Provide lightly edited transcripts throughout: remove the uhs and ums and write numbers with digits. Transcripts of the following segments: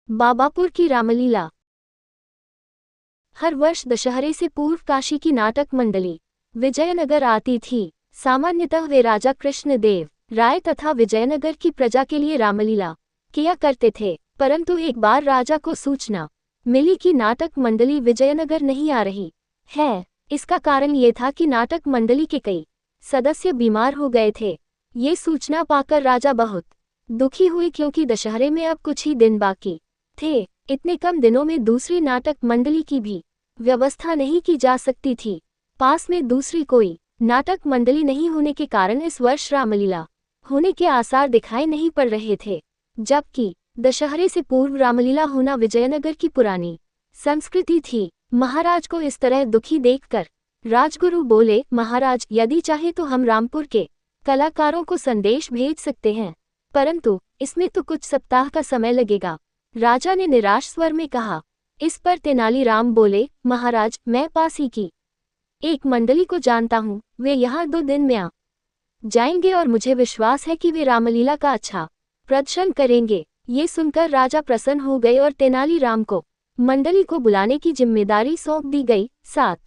बाबापुर की रामलीला। हर वर्ष दशहरे से पूर्व काशी की नाटक मंडली विजयनगर आती थी। सामान्यतः वे राजा कृष्णदेव राय तथा विजयनगर की प्रजा के लिए रामलीला किया करते थे, परंतु एक बार राजा को सूचना मिली कि नाटक मंडली विजयनगर नहीं आ रही है। इसका कारण ये था कि नाटक मंडली के कई सदस्य बीमार हो गए थे। ये सूचना पाकर राजा बहुत दुखी हुए, क्योंकि दशहरे में अब कुछ ही दिन बाकी थे। इतने कम दिनों में दूसरी नाटक मंडली की भी व्यवस्था नहीं की जा सकती थी। पास में दूसरी कोई नाटक मंडली नहीं होने के कारण इस वर्ष रामलीला होने के आसार दिखाई नहीं पड़ रहे थे, जबकि दशहरे से पूर्व रामलीला होना विजयनगर की पुरानी संस्कृति थी। महाराज को इस तरह दुखी देखकर राजगुरु बोले, महाराज, यदि चाहे तो हम रामपुर के कलाकारों को संदेश भेज सकते हैं, परंतु इसमें तो कुछ सप्ताह का समय लगेगा। राजा ने निराश स्वर में कहा। इस पर तेनालीराम बोले, महाराज, मैं पास ही की एक मंडली को जानता हूँ, वे यहाँ 2 दिन में आ जाएंगे और मुझे विश्वास है कि वे रामलीला का अच्छा प्रदर्शन करेंगे। ये सुनकर राजा प्रसन्न हो गए और तेनालीराम को मंडली को बुलाने की जिम्मेदारी सौंप दी गई। साथ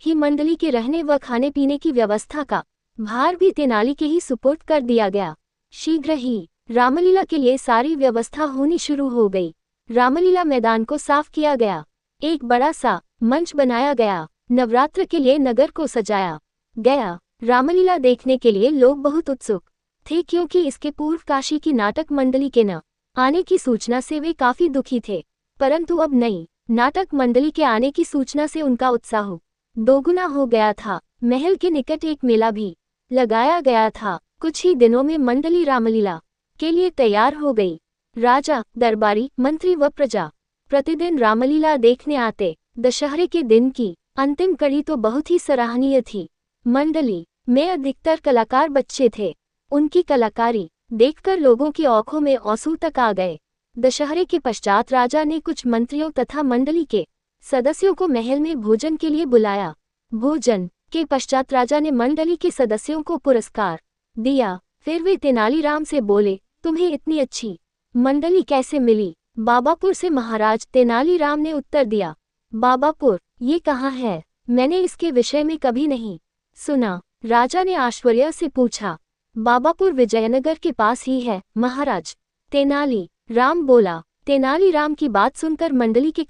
ही मंडली के रहने व खाने पीने की व्यवस्था का भार भी तेनाली के ही सुपुर्द कर दिया गया। शीघ्र ही रामलीला के लिए सारी व्यवस्था होनी शुरू हो गई। रामलीला मैदान को साफ किया गया, एक बड़ा सा मंच बनाया गया, नवरात्र के लिए नगर को सजाया गया। रामलीला देखने के लिए लोग बहुत उत्सुक थे, क्योंकि इसके पूर्व काशी की नाटक मंडली के न आने की सूचना से वे काफी दुखी थे, परंतु अब नई नाटक मंडली के आने की सूचना से उनका उत्साह दोगुना हो गया था। महल के निकट एक मेला भी लगाया गया था। कुछ ही दिनों में मंडली रामलीला के लिए तैयार हो गई। राजा, दरबारी, मंत्री व प्रजा प्रतिदिन रामलीला देखने आते। दशहरे के दिन की अंतिम कड़ी तो बहुत ही सराहनीय थी। मंडली में अधिकतर कलाकार बच्चे थे। उनकी कलाकारी देखकर लोगों की आंखों में आंसू तक आ गए। दशहरे के पश्चात राजा ने कुछ मंत्रियों तथा मंडली के सदस्यों को महल में भोजन के लिए बुलाया। भोजन के पश्चात राजा ने मंडली के सदस्यों को पुरस्कार दिया। फिर वे तेनालीराम से बोले, तुम्हें इतनी अच्छी मंडली कैसे मिली? बाबापुर से महाराज, तेनालीराम ने उत्तर दिया। बाबापुर, ये कहाँ है? मैंने इसके विषय में कभी नहीं सुना। राजा ने आश्चर्य से पूछा। बाबापुर विजयनगर के पास ही है महाराज, तेनालीराम बोला। तेनालीराम की बात सुनकर मंडली के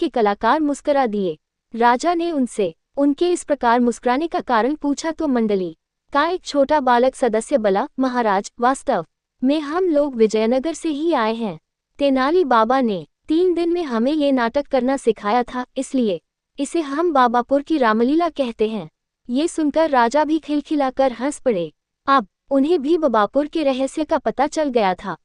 कलाकार मुस्कुरा दिए। राजा ने उनसे उनके इस प्रकार मुस्कुराने का कारण पूछा तो मंडली का एक छोटा बालक सदस्य बोला, महाराज, वास्तव में हम लोग विजयनगर से ही आए हैं। तेनाली बाबा ने 3 दिन में हमें ये नाटक करना सिखाया था, इसलिए इसे हम बाबापुर की रामलीला कहते हैं। ये सुनकर राजा भी खिलखिलाकर हंस पड़े। अब उन्हें भी बाबापुर के रहस्य का पता चल गया था।